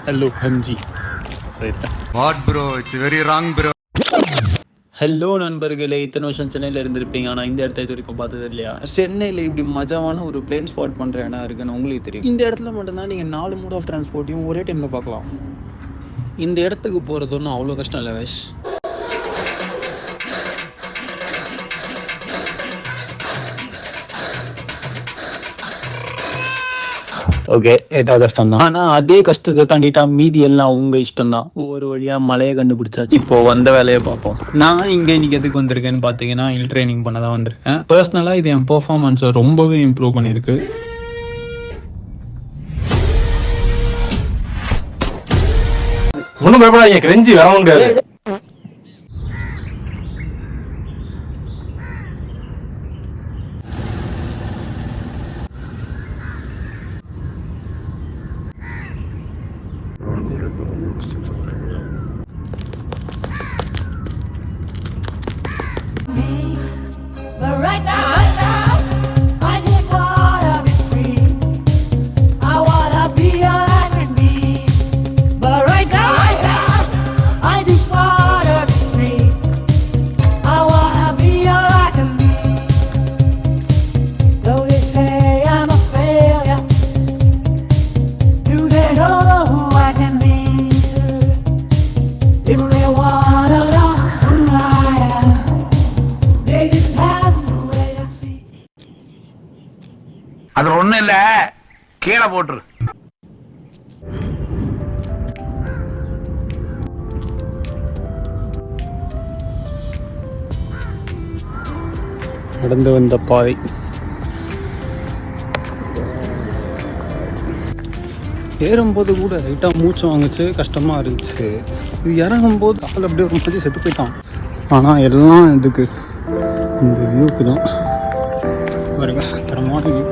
Hello ஹன்ஜி. What bro, it's very wrong bro. Hello நண்பர்களே, இத்தனை வருஷம் சென்னையில் இருந்திருப்பீங்க. ஆனால் இந்த இடத்த இது வரைக்கும் பார்த்தது இல்லையா? சென்னையில் இப்படி மஜாவான ஒரு பிளேன் ஸ்பாட் பண்ணுற இடம் இருக்குன்னு உங்களுக்கு தெரியும். இந்த இடத்துல மட்டும்தான் நீங்கள் 4 மோட் ஆஃப் டிரான்ஸ்போர்ட்டையும் ஒரே டைமில் பார்க்கலாம். இந்த இடத்துக்கு போகிறது ஒன்றும் அவ்வளோ கஷ்டம் இல்லை வைஸ். ஓகே, ஏதாவது கஷ்டம் தான். ஆனால் அதே கஷ்டத்தை தாண்டிட்டா மீதி எல்லாம் உங்கள் இஷ்டம் தான். ஒவ்வொரு வழியாக மலையை கண்டுபிடிச்சாச்சு. இப்போ வந்த வேலையை பார்ப்போம். நான் இங்கே இன்னைக்கு எதுக்கு வந்திருக்கேன்னு பார்த்தீங்கன்னா, ஹில் ட்ரைனிங் பண்ண தான் வந்திருக்கேன். பர்சனலாக இது என் பெர்ஃபார்மன்ஸை ரொம்பவே இம்ப்ரூவ் பண்ணியிருக்கு. ஒன்றும் பயப்படாதீங்க, கிரெஞ்சி வர முடியாது. But right now, I just wanna be free. I wanna be all I can be. But right now, I just wanna be free. I wanna be all I can be. Though they say I'm a failure, do they know who I can be? If they wanna know who I am, they just have to wait and see. அது ஒண்ணும் இல்ல, கீழே போட்டுரு. நடந்து வந்த பாதை ஏறும்போது கூட ரைட்டாக மூச்சு வாங்குச்சு, கஷ்டமாக இருந்துச்சு. இது இறங்கும்போது கால் அப்படியே ஒரு மாதிரி செத்து போயிட்டான். ஆனால் எல்லாம் இதுக்கு இந்த வியூக்கு தான் பாருங்க, தரமான வியூ.